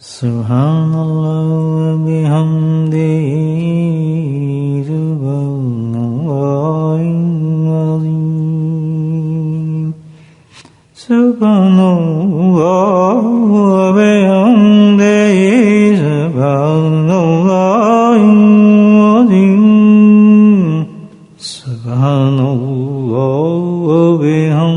سبحان اللہ بحمدہ سبحان اللہ العظیم سبحان اللہ بحمدہ سبحان اللہ العظیم سبحان اللہ بحمدہ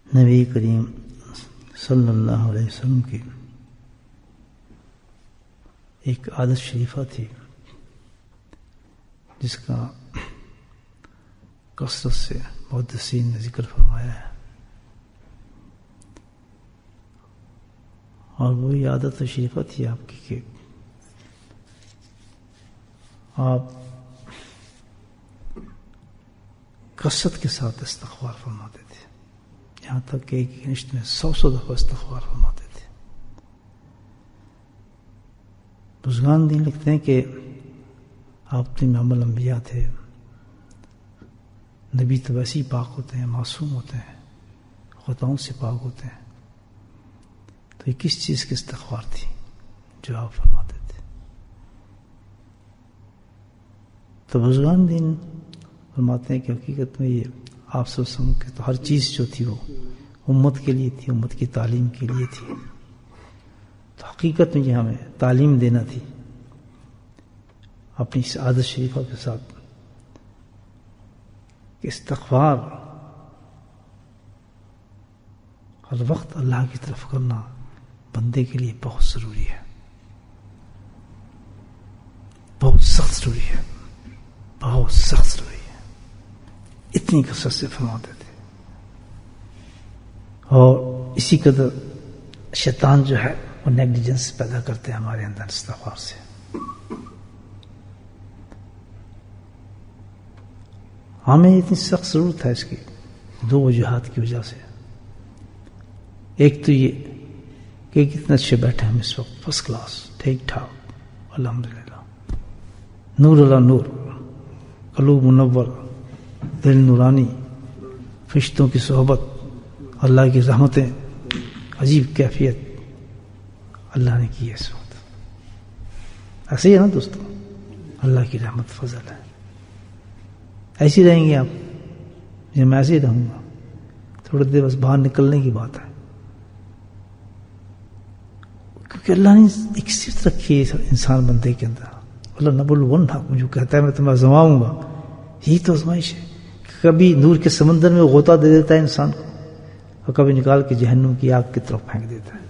نبی کریم صلی اللہ علیہ وسلم کی ایک عادت شریفہ تھی جس کا کثرت سے محدثین نے ذکر فرمایا ہے، اور وہی عادت شریفہ تھی آپ کی کہ آپ کثرت کے ساتھ استغفار فرماتے تھے، یہاں تک کہ ایک نشت میں 100 دفعہ استغفار فرماتے تھے۔ بزرگان دین لکھتے ہیں کہ آپ تو امام الانبیاء تھے، نبی تو ویسے ہی پاک ہوتے ہیں، معصوم ہوتے ہیں، خطاؤں سے پاک ہوتے ہیں، تو یہ کس چیز کی استغفار تھی جو آپ فرماتے تھے؟ تو بزرگان دین فرماتے ہیں کہ حقیقت میں یہ آپ صلی اللہ علیہ وسلم کی تو ہر چیز جو تھی وہ امت کے لیے تھی، امت کی تعلیم کے لیے تھی، تو حقیقت میں یہ ہمیں تعلیم دینا تھی اپنی اس عادت شریفہ کے ساتھ کہ استغفار ہر وقت اللہ کی طرف کرنا بندے کے لیے بہت ضروری ہے، بہت سخت ضروری ہے، بہت سخت ضروری ہے۔ اتنی کثرت سے فرماتے تھے، اور اسی قدر شیطان جو ہے وہ نیگلیجنس پیدا کرتے ہیں ہمارے اندر استغفار سے۔ ہمیں اتنی سخت ضرورت ہے اس کی دو وجوہات کی وجہ سے۔ ایک تو یہ کہ کتنے اچھے بیٹھے ہم اس وقت، فرسٹ کلاس، ٹھیک ٹھاک، الحمدللہ، نور اللہ نور، قلوب منور، دل نورانی، فرشتوں کی صحبت، اللہ کی رحمتیں، عجیب کیفیت اللہ نے کی ہے اس وقت۔ ایسے ہی ہے نا دوستوں، اللہ کی رحمت فضل ہے۔ ایسے ہی رہیں گے آپ، یا میں ایسے ہی رہوں گا، تھوڑی دیر بس باہر نکلنے کی بات ہے، کیونکہ اللہ نے ایک صفت رکھی ہے انسان بندے کے اندر، اللہ نبلونکم جو کہتا ہے میں تمہیں آزماؤں گا، یہی تو آزمائش ہے۔ کبھی نور کے سمندر میں غوطہ دے دیتا ہے انسان کو، اور کبھی نکال کے جہنم کی آگ کی طرف پھینک دیتا ہے،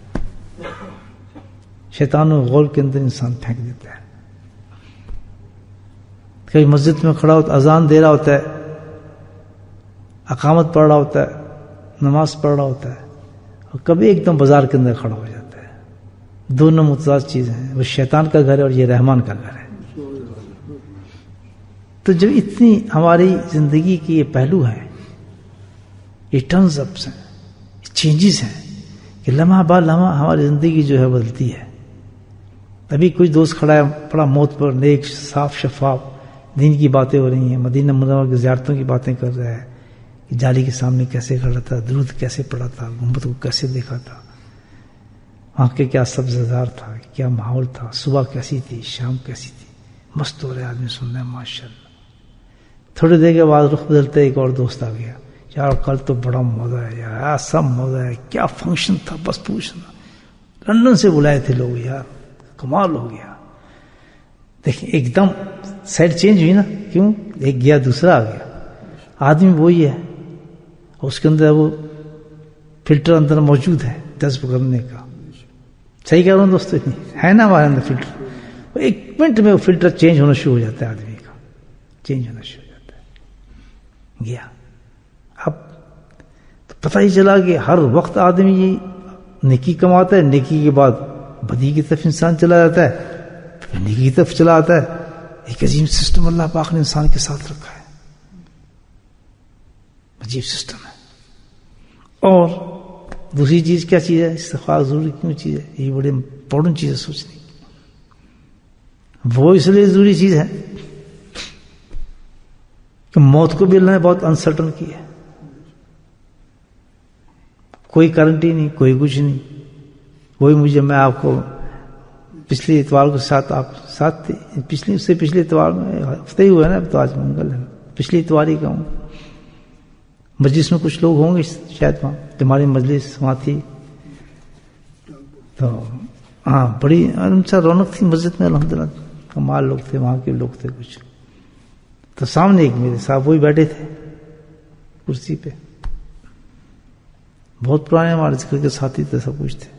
شیطان و غول کے اندر انسان پھینک دیتا ہے۔ کبھی مسجد میں کھڑا ہوتا، اذان دے رہا ہوتا ہے، اقامت پڑھ رہا ہوتا ہے، نماز پڑھ رہا ہوتا ہے، اور کبھی ایک دم بازار کے اندر کھڑا ہو جاتا ہے۔ دونوں متضاد چیزیں ہیں، وہ شیطان کا گھر ہے اور یہ رحمان کا گھر ہے۔ تو جب اتنی ہماری زندگی کی یہ پہلو ہیں، یہ ٹرنز اپس ہیں، یہ چینجز ہیں کہ لمحہ بعد لمحہ ہماری زندگی جو ہے بدلتی ہے۔ ابھی کچھ دوست کھڑا ہے بڑا موت پر، نیک، صاف شفاف، دین کی باتیں ہو رہی ہیں، مدینہ منورہ کی زیارتوں کی باتیں کر رہا ہے کہ جالی کے سامنے کیسے کھڑا تھا، درود کیسے پڑھا تھا، گنبد کو کیسے دیکھا تھا، وہاں کے کیا سبززار تھا، کیا ماحول تھا، صبح کیسی تھی، شام کیسی تھی، مست ہو رہا ہے آدمی سن رہا ہے ماشاءاللہ۔ تھوڑی دیر کے بعد رخ بدلتے ایک اور دوست آ گیا، یار کل تو بڑا مزہ ہے یار، ایسا مزہ ہے، کیا فنکشن تھا بس پوچھنا، لندن سے بلائے تھے لوگ یار، کمال ہو گیا۔ دیکھیں ایک دم سائڈ چینج ہوئی نا، کیوں؟ ایک گیا دوسرا آ گیا، آدمی وہی ہے، اور اس کے اندر وہ فلٹر اندر موجود ہے جذب کرنے کا۔ صحیح کہہ رہا ہوں دوستو، ہے نا ہمارے اندر فلٹر، ایک منٹ میں وہ فلٹر چینج ہونا شروع ہو جاتا ہے، آدمی کا چینج ہونا شروع ہو جاتا ہے۔ گیا، اب تو پتہ ہی چلا کہ ہر وقت آدمی نیکی کماتا ہے، نیکی کے بعد بدی کی طرف انسان چلا جاتا ہے، پھر نیکی کی طرف چلا آتا ہے۔ ایک عظیم سسٹم اللہ پاک نے انسان کے ساتھ رکھا ہے، عجیب سسٹم ہے۔ اور دوسری چیز کیا چیز ہے؟ استغفار ضروری کیوں چیز ہے؟ یہ بڑے امپورٹنٹ چیز ہے سوچنے کی۔ وہ اس لیے ضروری چیز ہے کہ موت کو بھی اللہ نے بہت انسرٹن کیا ہے. کوئی گارنٹی نہیں, کوئی کچھ نہیں. وہی مجھے, میں آپ کو پچھلے اتوار کے ساتھ آپ ساتھ تھے, اس سے پچھلے اتوار میں ہفتے ہی ہوا ہے نا, اب تو آج منگل ہے, پچھلی اتوار ہی کا ہوں. مجلس میں کچھ لوگ ہوں گے شاید وہاں, ہماری مجلس وہاں تھی, تو ہاں بڑی اچھا رونق تھی مسجد میں, الحمدللہ کمال لوگ تھے, وہاں کے لوگ تھے کچھ. تو سامنے ایک میرے صاحب وہی بیٹھے تھے کرسی پہ, بہت پرانے ہمارے ذکر کے ساتھی تھے, سب کچھ تھے.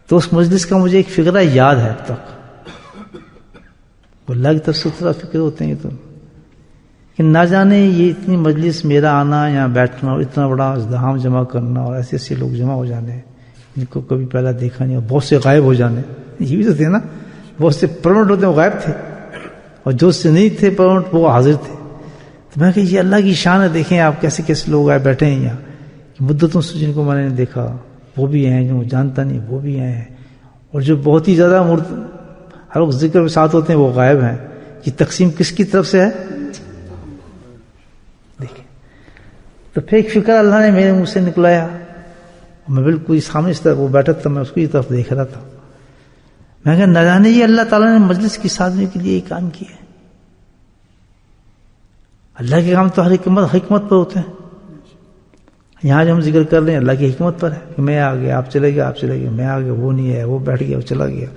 تو اس مجلس کا مجھے ایک فقرہ یاد ہے اب تک. اللہ کی طرف سے تھوڑا فکر ہوتے ہیں تو, کہ نہ جانے یہ اتنی مجلس میرا آنا, یہاں بیٹھنا, اور اتنا بڑا ازدحام جمع کرنا, اور ایسے ایسے لوگ جمع ہو جانے جن کو کبھی پہلا دیکھا نہیں, اور بہت سے غائب ہو جانے. یہ بھی تو تھے نا, بہت سے پرمنٹ ہوتے ہیں وہ غائب تھے, اور جو سے نہیں تھے پرمنٹ وہ حاضر تھے. تو میں کہ یہ اللہ کی شان ہے, دیکھیں آپ کیسے کیسے لوگ آئے بیٹھے ہیں یہاں, کہ مدتوں سے جن کو میں نے دیکھا وہ بھی ہیں, جو جانتا نہیں وہ بھی ہیں, اور جو بہت ہی زیادہ ہر وقت ذکر میں ساتھ ہوتے ہیں وہ غائب ہیں. یہ تقسیم کس کی طرف سے ہے دیکھیں. تو پھر ایک فکر اللہ نے میرے منہ سے نکلایا, میں بالکل سامنے اس طرف وہ بیٹھا تھا, میں اس کی طرف دیکھ رہا تھا. میں کہا نہ جانے یہ اللہ تعالیٰ نے مجلس کی سادگی کے لیے یہ کام کیا ہے. اللہ کے کام تو ہر حکمت پر ہوتے ہیں. یہاں جو ہم ذکر کر رہے ہیں اللہ کی حکمت پر ہے, کہ میں آ گیا, آپ چلے گئے, آپ چلے گئے, میں آ گیا, وہ نہیں ہے, وہ بیٹھ گیا, وہ چلا گیا,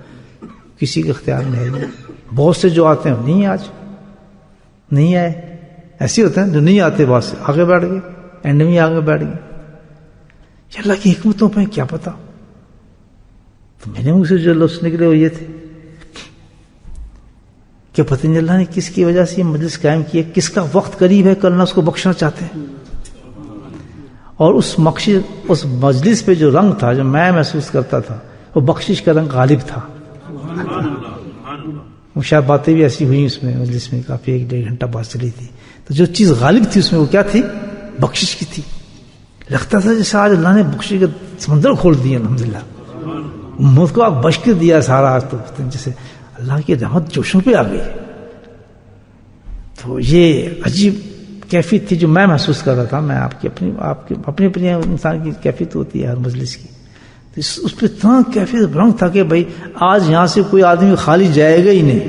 کسی کے اختیار میں ہے نہیں. بہت سے جو آتے ہیں نہیں, آج نہیں آئے, ایسے ہوتے ہیں جو نہیں آتے, بہت سے آگے بیٹھ گئے, اینڈ میں آگے بیٹھ گئے. یہ اللہ کی حکمتوں پہ کیا پتا. تو میرے منہ سے جو لفظ نکلے وہ یہ تھے کہ پتہ نہیں اللہ نے کس کی وجہ سے یہ مجلس قائم کی ہے, کس کا وقت قریب ہے, کل نہ اس کو بخشنا چاہتے ہیں. اور اس مجلس پہ جو رنگ تھا, جو میں محسوس کرتا تھا, وہ بخشش کا رنگ غالب تھا. وہ شاید باتیں بھی ایسی ہوئی اس میں مجلس میں, کافی 1-1.5 گھنٹہ بات چلی تھی. تو جو چیز غالب تھی اس میں وہ کیا تھی, بخشش کی تھی. لگتا تھا جیسے آج اللہ نے بخشش کا سمندر کھول دیا, الحمدللہ مجھ کو آپ بخش کے دیا سارا. آج تو جیسے اللہ کی رحمت جوشوں پہ آ گئی. تو یہ عجیب کیفیت تھی جو میں محسوس کر رہا تھا. میں آپ کی اپنی انسان کی کیفیت ہوتی ہے ہر مجلس کی. تو اس پہ اتنا کیفیت رنگ تھا کہ بھائی آج یہاں سے کوئی آدمی خالی جائے گا ہی نہیں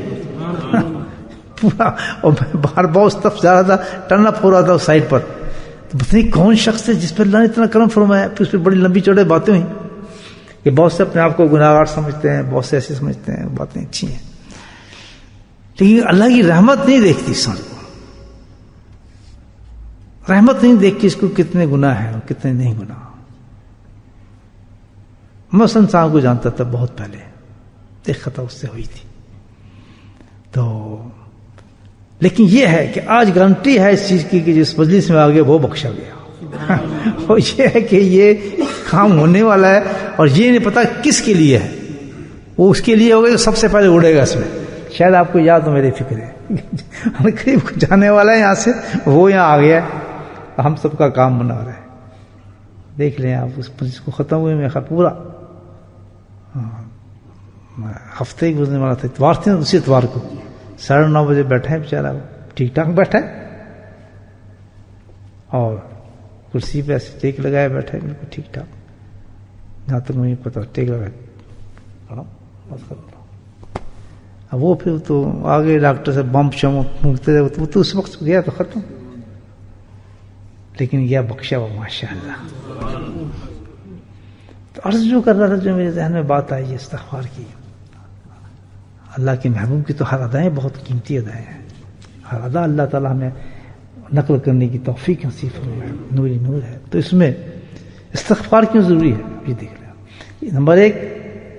پورا. اور میں باہر بہت طرف جا رہا تھا, ٹرن اپ ہو رہا تھا اس سائڈ پر, تو پتہ نہیں کون شخص ہے جس پہ اللہ نے اتنا کرم فرمایا. پھر اس پہ بڑی لمبی چوڑے باتیں ہوئی کہ بہت سے اپنے آپ کو گناہگار سمجھتے ہیں, بہت سے ایسے سمجھتے ہیں, باتیں اچھی ہیں, لیکن اللہ کی رحمت نہیں دیکھتی انسان کو. رحمت نہیں دیکھتی اس کو کتنے گناہ ہیں اور کتنے نہیں گناہ. میں اس انسان کو جانتا تھا بہت پہلے, دیکھا تھا, اس سے ہوئی تھی. تو لیکن یہ ہے کہ آج گارنٹی ہے اس چیز کی کہ جس مجلس میں آگے وہ بخشا گیا. اور یہ ہے کہ یہ کام ہونے والا ہے, اور یہ نہیں پتا کس کے لیے ہے. وہ اس کے لیے ہوگا جو سب سے پہلے اڑے گا اس میں. شاید آپ کو یاد ہو میری فکر ہے, قریب جانے والا ہے یہاں سے, وہ یہاں آ گیا, ہم سب کا کام بنا رہا ہے. دیکھ لیں آپ اس مجلس کو ختم ہوئے میں پورا ہفتے ہی گزرنے والا تھا. اتوار تھے نا, دوسری اتوار کو 9:30 بجے بیٹھا ہے بیچارہ, ٹھیک ٹھاک بیٹھا ہے, اور کرسی پہ ایسے ٹیک لگائے بیٹھا ہے بالکل ٹھیک ٹھاک. جہاں تک مجھے پتا ٹیک لگائے. اب وہ پھر تو آگے ڈاکٹر سے بم شم پھونکتے رہے, وہ تو اس وقت گیا تو ختم, لیکن گیا بخشا ہوا ماشاء اللہ. تو عرض جو کر رہا تھا, جو میرے ذہن میں بات آئی ہے استغفار کی. اللہ کے محبوب کی تو ہر ادائیں بہت قیمتی ادائیں ہیں. ہر ادا اللہ تعالیٰ ہمیں نقل کرنے کی توفیق نصیب فرمائے, نوری نور ہے. تو اس میں استغفار کیوں ضروری ہے یہ دیکھ لیں. نمبر 1,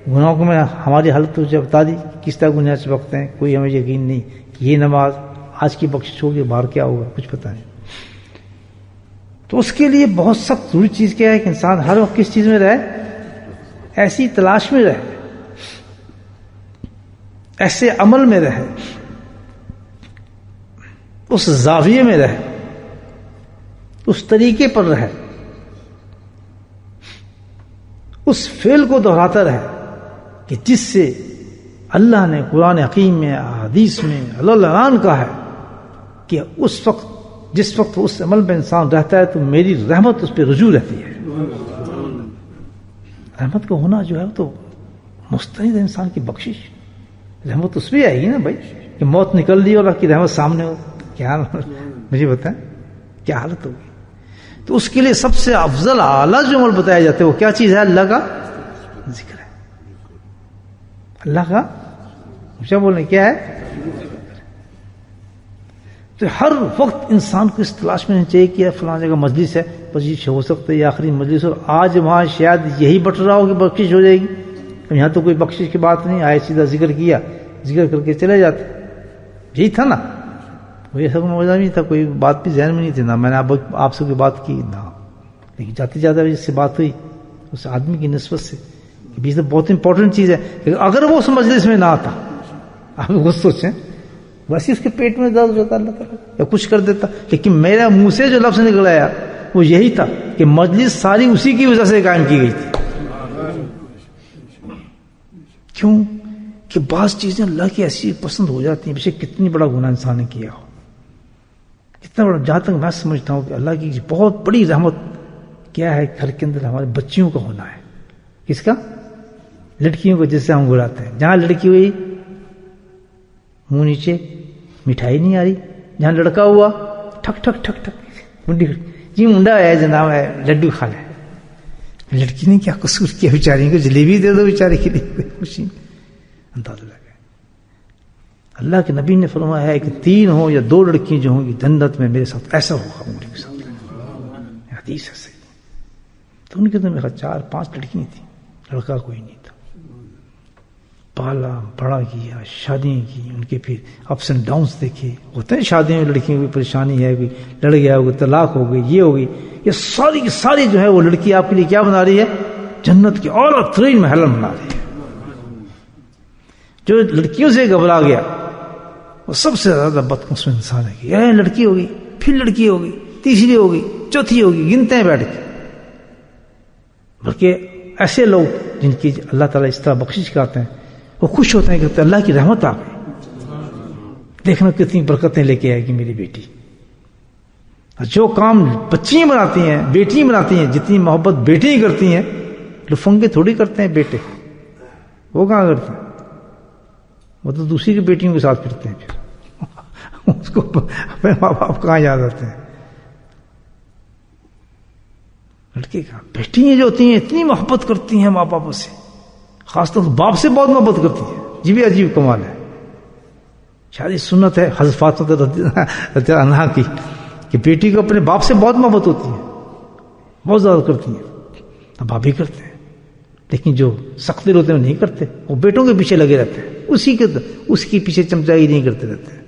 گناہوں کو میں ہماری حالت تو جب بتا دی کس طرح گناہ چپکتے ہیں. کوئی ہمیں یقین نہیں کہ یہ نماز آج کی بخشش ہوگی, باہر کیا ہوگا کچھ پتہ نہیں. تو اس کے لیے بہت سخت ضروری چیز کیا ہے کہ انسان ہر وقت کس چیز میں رہے, ایسی تلاش میں رہے, ایسے عمل میں رہے, اس زاویے میں رہے, اس طریقے پر رہے, اس فعل کو دہراتا رہے کہ جس سے اللہ نے قرآن حکیم میں, حدیث میں اللہ کا ہے کہ اس وقت جس وقت اس عمل میں انسان رہتا ہے تو میری رحمت اس پہ رجوع رہتی ہے. رحمت کا ہونا جو ہے تو مستند انسان کی بخشش. رحمت اس پہ آئے گی نا بھائی کہ موت نکل لی اور اللہ کی رحمت سامنے ہو, کیا مجھے بتائیں کیا حالت ہوگی. تو اس کے لیے سب سے افضل اعلیٰ جو عمل بتایا جاتا ہے وہ کیا چیز ہے؟ اللہ کا ذکر ہے. اللہ کا کیا بولیں کیا ہے؟ تو ہر وقت انسان کو اس تلاش میں نہیں چاہیے کہ فلاں جگہ مجلس ہے, مجلس ہو سکتا ہے یہ آخری مجلس, اور آج وہاں شاید یہی بٹ رہا ہو کہ بخشش ہو جائے گی. یہاں تو کوئی بخشش کی بات نہیں, آئے سیدھا ذکر کیا, ذکر کر کے چلے جاتے. یہی تھا نا, کوئی ایسا موضوع نہیں تھا, کوئی بات بھی ذہن میں نہیں تھی نا, میں نے آپ سے کوئی بات کی نہ, لیکن جاتے جاتے جس سے بات ہوئی اس آدمی کی نسبت سے کہ تو بہت امپورٹنٹ چیز ہے. اگر وہ اس مجلس میں نہ آتا, آپ خود سوچیں, ویسے اس کے پیٹ میں درد ہوتا اللہ تعالیٰ یا کچھ کر دیتا, لیکن میرا منہ سے جو لفظ نکل آیا وہ یہی تھا کہ مجلس ساری اسی کی وجہ سے قائم کی گئی تھی. کیوں کہ بعض چیزیں اللہ کی ایسی پسند ہو جاتی ہیں, بے شک کتنی بڑا گناہ انسان نے کیا ہو, کتنا بڑا, جہاں تک میں سمجھتا ہوں کہ اللہ کی بہت بڑی رحمت کیا ہے گھر کے اندر ہمارے بچیوں کا ہونا ہے. کس کا؟ لڑکیوں کو, جس سے ہم گراتے ہیں. جہاں لڑکی ہوئی منہ نیچے, مٹھائی نہیں آ رہی. جہاں لڑکا ہوا ٹھک ٹھک ٹھک ٹھک منڈی, جی منڈا ہے جناب ہے لڈو کھا لے. لڑکی نے کیا قصور کیا بیچاری کو, جلیبی دے دو بیچارے کے لیے خوشی. اندازہ لگا اللہ کے نبی نے فرمایا ہے کہ 3 ہو یا 2 لڑکیاں جو ہوں گی جنت میں میرے ساتھ ایسا ہوگا, ان کے ساتھ حدیث ہے. تو ان کے تو میرا 4-5 لڑکیاں تھیں, لڑکا کوئی نہیں تھا. پالا بڑا کیا, شادیاں کی, ان کے پھر اپس اینڈ ڈاؤنس دیکھے. ہوتے ہیں شادیوں میں لڑکیوں کی پریشانی ہے, کوئی لڑ گیا ہوگا, طلاق ہو گئی, یہ ہو گئی, یہ ساری کی ساری جو ہے وہ لڑکی آپ کے لیے کیا بنا رہی ہے؟ جنت کی اعلیٰ ترین محل بنا رہی ہے. جو لڑکیوں سے گھبرا گیا وہ سب سے زیادہ بدقسمت انسان ہے کہ یہ لڑکی ہوگی, پھر لڑکی ہوگی, تیسری ہوگی, چوتھی ہوگی, گنتے ہیں بیٹھ کے. بلکہ ایسے لوگ جن کی اللہ تعالیٰ اس طرح بخشش کرتے ہیں وہ خوش ہوتے ہیں کہ اللہ کی رحمت آ گئی, دیکھنا کتنی برکتیں لے کے آئے گی میری بیٹی. جو کام بچیاں بناتی ہیں, بیٹیاں بناتی ہیں, جتنی محبت بیٹیاں کرتی ہیں, لفنگے تھوڑی کرتے ہیں بیٹے. وہ کہاں کرتے ہیں؟ وہ تو دوسری کی بیٹیوں کے ساتھ پھرتے ہیں. پھر اس کو اپنے ماں باپ کہاں یاد آتے ہیں؟ لڑکے کا بیٹیاں جو ہوتی ہیں اتنی محبت کرتی ہیں ماں باپ سے, خاص طور سے باپ سے بہت محبت کرتی ہیں. یہ بھی عجیب کمال ہے. شاید سنت ہے حضرت فاطمہ رضی اللہ عنہا کی کہ بیٹی کو اپنے باپ سے بہت محبت ہوتی ہے, بہت زیادہ کرتی ہیں. باپ بھی کرتے ہیں, لیکن جو سخت دل ہوتے ہیں وہ نہیں کرتے, وہ بیٹوں کے پیچھے لگے رہتے ہیں, اس کے پیچھے چمچائی نہیں کرتے رہتے ہیں.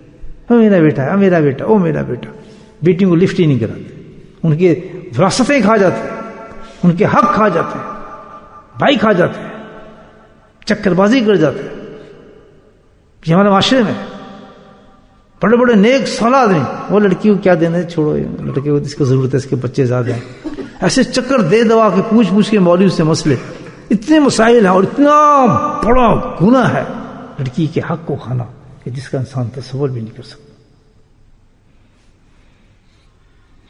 او میرا بیٹا ہے, میرا بیٹا, او میرا بیٹا. بیٹیوں کو لفٹ ہی نہیں کراتے, ان کے وراثتیں کھا جاتے ہیں, ان کے حق کھا جاتے ہیں, بھائی کھا جاتے ہیں, چکر بازی کر جاتے ہیں. یہ ہمارے معاشرے میں بڑے بڑے نیک صالح آدمی, وہ لڑکی کو کیا دینا ہے, چھوڑو لڑکے کو اس کو ضرورت ہے, اس کے بچے زیادہ ہیں. ایسے چکر دے دوا کے پوچھ کے مولوی سے مسئلے, اتنے مسائل ہیں اور اتنا بڑا گناہ ہے لڑکی کے حق کو کھانا کہ جس کا انسان تصور بھی نہیں کر سکتا.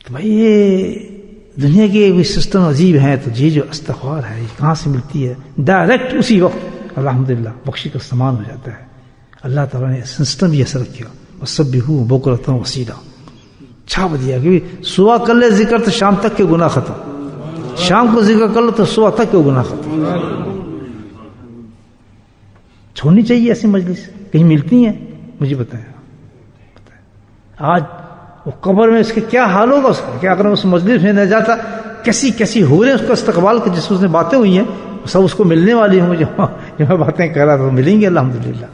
تو بھائی یہ دنیا کے سسٹم عجیب ہیں. تو یہ جو استغفار ہے یہ کہاں سے ملتی ہے؟ ڈائریکٹ اسی وقت الحمدللہ بخشی کا سامان ہو جاتا ہے. اللہ تعالیٰ نے سسٹم بھی اثر کیا, اور سب بھی ہوں بکرۃ وصیلا چھاپ دیا کہ صبح کر لے ذکر تو شام تک کے گناہ ختم, شام کو ذکر کر لو تو صبح تک کے گناہ ختم. چھوڑنی چاہیے ایسی مجلس, کہیں ملتی ہیں مجھے بتائیں. آج وہ قبر میں اس کے کیا حال ہوگا اس کا, کیا اگر اس مجلس میں نہ جاتا, کیسی کیسی ہو رہے ہیں اس کا استقبال کے, جس میں باتیں ہوئی ہیں سب اس کو ملنے والی ہوں. جو میں باتیں کر رہا تھا ملیں گے الحمدللہ.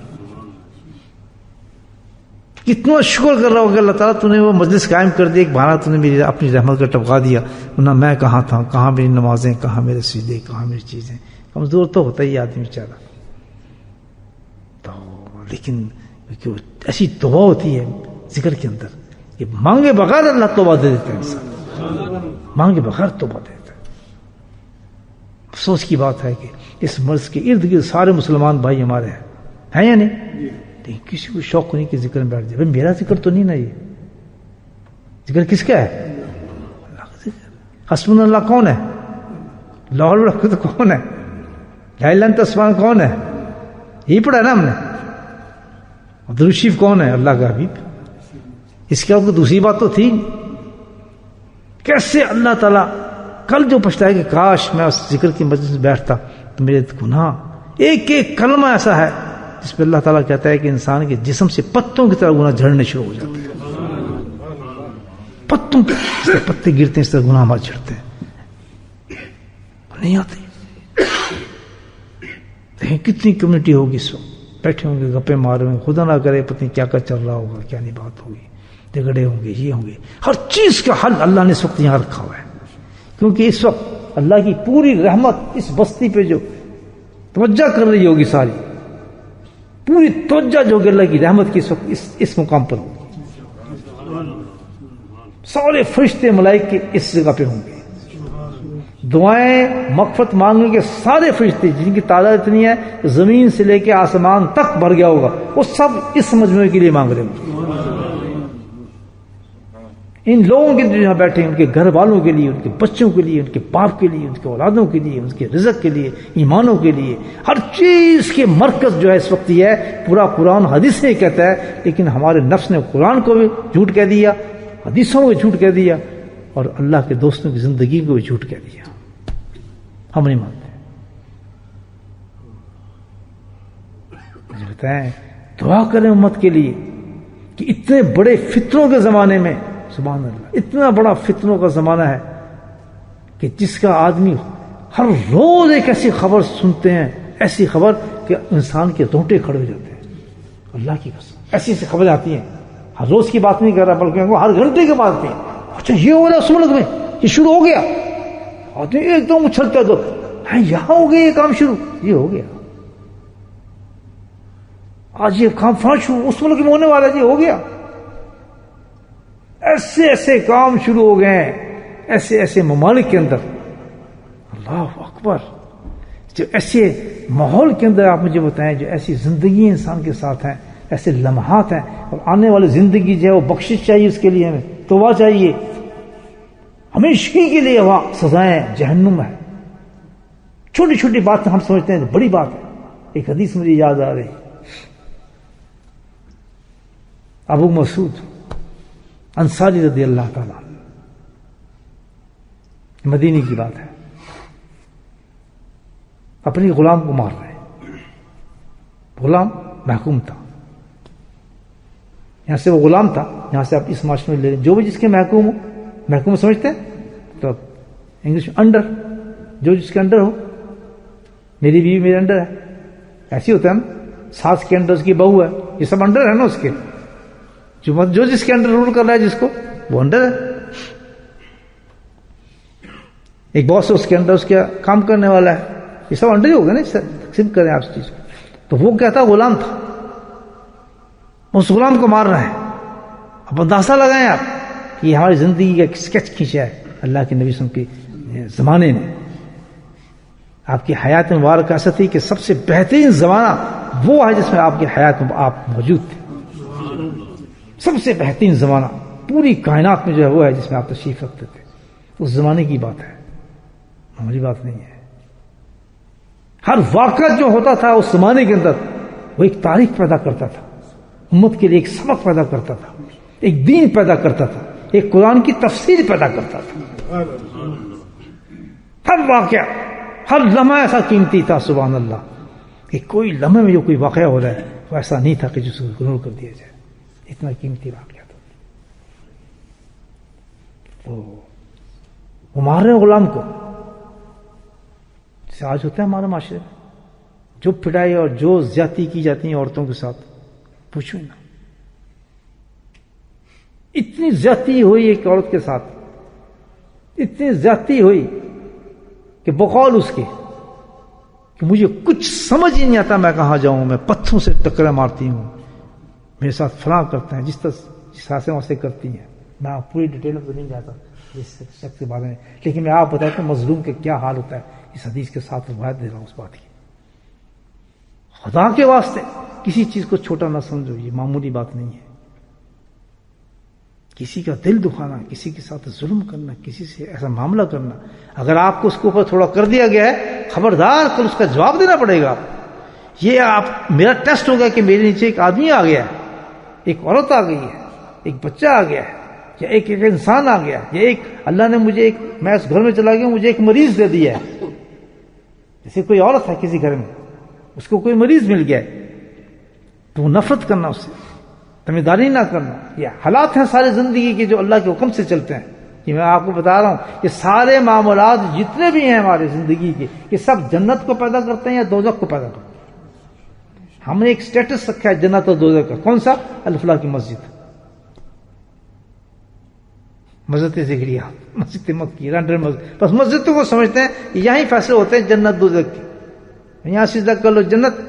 کتنا شکر کر رہا ہوں کہ اللہ تعالیٰ تو نے وہ مجلس قائم کر دیا, ایک بہانہ تو نے میری اپنی رحمت کا ٹپکا دیا. ورنہ میں کہاں تھا, کہاں میری نمازیں, کہاں میرے سجدے, کہاں میری چیزیں. کمزور تو ہوتا ہی آدمی بیچارہ. تو لیکن ایسی توبہ ہوتی ہے ذکر کے اندر کہ مانگے بغیر اللہ توبہ دے دیتا ہے انسان, مانگے بغیر توبہ دے دیتا ہے. افسوس کی بات ہے کہ اس مرض کے ارد گرد سارے مسلمان بھائی ہمارے ہیں یا نہیں؟ لیکن کسی کو شوق نہیں کہ ذکر میں بیٹھ جائے. بھائی میرا ذکر تو نہیں نا, یہ ذکر کس کا ہے؟ اللہ کا ذکر. حسبنا اللہ کون ہے؟ لاہور رکھو تو کون ہے؟ لا الہ الا انت کون ہے؟ یہی پڑھا نا ہم نے. درود شریف کون ہے؟ اللہ کا حبیب. اس کے بعد دوسری بات تو تھی. کیسے اللہ تعالیٰ کل جو پچھتا ہے کہ کاش میں اس ذکر کی مجلس میں بیٹھتا تو میرے گناہ. ایک ایک کلمہ ایسا ہے جس پہ اللہ تعالیٰ کہتا ہے کہ انسان کے جسم سے پتوں کی طرح گناہ جھڑنے شروع ہو جاتے ہیں. پتوں کے پتے گرتے ہیں اس طرح گناہ ہمارے جھڑتے ہیں. نہیں آتے. دیکھیں کتنی کمیونٹی ہوگی اس وقت, بیٹھے ہوں گے گپے مارے ہوں گے, خدا نہ کرے پتہ نہیں کیا کیا چل رہا ہوگا, کیا نہیں بات ہوگی, جھگڑے ہوں گے, یہ ہوں گے. ہر چیز کا حل اللہ نے اس وقت یہاں رکھا ہوا ہے, کیونکہ اس وقت اللہ کی پوری رحمت اس بستی پہ جو توجہ کر رہی ہوگی, ساری پوری توجہ جو کہ اللہ کی رحمت کی اس وقت اس مقام پر ہوگی. سارے فرشتے ملائکے اس جگہ پہ ہوں گے. دعائیں مغفرت مانگنے کے سارے فرشتے جن کی تعداد اتنی ہے زمین سے لے کے آسمان تک بھر گیا ہوگا, وہ سب اس مجموعے کے لیے مانگ رہے ہوں گے. ان لوگوں کے جو یہاں بیٹھے ہیں ان کے گھر والوں کے لیے, ان کے بچوں کے لیے, ان کے باپ کے لیے, ان کے اولادوں کے لیے, ان کے رزق کے لیے, ایمانوں کے لیے, ہر چیز کے مرکز جو ہے اس وقت یہ ہے. پورا قرآن حدیث سے کہتا ہے, لیکن ہمارے نفس نے قرآن کو بھی جھوٹ کہہ دیا, حدیثوں کو بھی جھوٹ کہہ دیا, اور اللہ کے دوستوں کی زندگی کو بھی جھوٹ کہہ دیا. ہم نہیں مانتے. مجھے بتائیں, دعا کریں امت کے لیے کہ اتنے بڑے فتنوں کے زمانے میں, سبحان اللہ, اتنا بڑا فتنوں کا زمانہ ہے کہ جس کا آدمی ہر روز ایک ایسی خبر سنتے ہیں, ایسی خبر کہ انسان کے رونگٹے کھڑے ہو جاتے ہیں. اللہ کی قسم, ایسی ایسی خبریں آتی ہیں. ہر روز کی بات نہیں کر رہا بلکہ ہر گھنٹے کی بات نہیں. اچھا یہ ہو رہا ہے ملک میں, یہ شروع ہو گیا, آدمی ایک دم اچھلتا ہے, تو یہاں ہو گیا یہ کام شروع, یہ ہو گیا آج یہ کام فلاں شروع اس ملک میں ہونے والا, یہ ہو گیا. ایسے ایسے کام شروع ہو گئے ہیں ایسے ایسے ممالک کے اندر. اللہ اکبر. جو ایسے ماحول کے اندر آپ مجھے بتائیں, جو ایسی زندگی انسان کے ساتھ ہیں, ایسے لمحات ہیں, اور آنے والی زندگی جو ہے وہ بخشش چاہیے, اس کے لیے ہمیں توبہ چاہیے. ہمیشہ کے لیے وہاں سزائیں جہنم ہے. چھوٹی چھوٹی باتیں ہم سمجھتے ہیں بڑی بات ہے. ایک حدیث مجھے یاد آ رہی, ابو مسعود انصاری رضی اللہ تعالیٰ, مدینی کی بات ہے, اپنی غلام کو مار رہے ہیں. غلام محکوم تھا, یہاں سے وہ غلام تھا, یہاں سے آپ اس معاشرے میں لے لیں جو بھی جس کے محکوم ہو, محکوم سمجھتے ہیں تو انگلش میں انڈر, جو جس کے انڈر ہو. میری بیوی میرے انڈر ہے, ایسے ہوتا ہے نا, ساس کے انڈر اس کی بہو ہے, یہ سب انڈر ہے نا اس کے. جو جس کے انڈر رول کر رہا ہے جس کو, وہ انڈر ہے. ایک باس ہے, اس کے انڈر اس کا کام کرنے والا ہے, یہ سب انڈر ہی ہوگا نا, تقسیم کریں آپ اس چیز کو. تو وہ کہتا غلام تھا, اس غلام کو مار رہا ہے. اب اندازہ لگائیں آپ کہ یہ ہماری زندگی کا اسکیچ کھینچا ہے اللہ کے نبی صلی اللہ علیہ وسلم کے زمانے میں. آپ کی حیات مبارک ایسا تھی کہ سب سے بہترین زمانہ وہ ہے جس میں آپ کی حیات میں آپ موجود تھے. سب سے بہترین زمانہ پوری کائنات میں جو ہے وہ ہے جس میں آپ تشریف رکھتے تھے. اس زمانے کی بات ہے, ہماری بات نہیں ہے. ہر واقعہ جو ہوتا تھا اس زمانے کے اندر وہ ایک تاریخ پیدا کرتا تھا, امت کے لیے ایک سبق پیدا کرتا تھا, ایک دین پیدا کرتا تھا, ایک قرآن کی تفسیر پیدا کرتا تھا. ہر واقعہ, ہر لمحہ ایسا قیمتی تھا, سبحان اللہ, کہ کوئی لمحے میں جو کوئی واقعہ ہو رہا ہے وہ ایسا نہیں تھا کہ جس کو اگنور کر دیا جائے. اتنا قیمتی واقعہ تھا. تو وہ مار رہے ہیں غلام کو, جیسے آج ہوتا ہے ہمارے معاشرے میں, جو پٹائی اور جو زیادتی کی جاتی ہیں عورتوں کے ساتھ, پوچھو نا. اتنی زیادتی ہوئی ایک عورت کے ساتھ, اتنی زیادتی ہوئی کہ بقول اس کے کہ مجھے کچھ سمجھ ہی نہیں آتا میں کہاں جاؤں, میں پتھروں سے ٹکریں مارتی ہوں, میرے ساتھ فلاں کرتے ہیں, جس طرح سے وہاں سے کرتی ہیں. میں آپ پوری ڈیٹیل میں تو نہیں جاتا اس شخص کے بارے میں, لیکن میں آپ بتاتا ہوں مظلوم کے کیا حال ہوتا ہے. اس حدیث کے ساتھ روایت دے رہا ہوں اس بات کی. خدا کے واسطے کسی چیز کو چھوٹا نہ سمجھو, یہ معمولی بات نہیں ہے. کسی کا دل دکھانا، کسی کے ساتھ ظلم کرنا، کسی سے ایسا معاملہ کرنا، اگر آپ کو اس کے اوپر تھوڑا کر دیا گیا ہے، خبردار کل اس کا جواب دینا پڑے گا. یہ آپ میرا ٹیسٹ ہوگا کہ میرے نیچے ایک آدمی آ گیا ہے، ایک عورت آ گئی ہے، ایک بچہ آ گیا ہے، یا ایک انسان آ گیا، یا ایک اللہ نے مجھے میں اس گھر میں چلا گیا مجھے ایک مریض دے دیا ہے. جیسے کوئی عورت ہے کسی گھر میں، اس کو کوئی مریض مل گیا ہے، تو وہ نفرت کرنا، اس سے تمیداری نہ کرنا. یہ حالات ہیں سارے زندگی کے جو اللہ کے حکم سے چلتے ہیں. یہ میں آپ کو بتا رہا ہوں، یہ سارے معاملات جتنے بھی ہیں ہماری زندگی کے، یہ سب جنت کو پیدا کرتے ہیں یا دوزخ کو پیدا کرتے ہیں. ہم نے ایک سٹیٹس رکھا ہے جنت اور دوزخ کا. کون سا؟ الفلاح کی مسجد، مسجد ذکریہ، مسجد مکی، رینڈر مسجد. بس مسجد کو سمجھتے ہیں یہی فیصلے ہوتے ہیں جنت دوزخ کے. یہاں سجدہ کر لو جنت،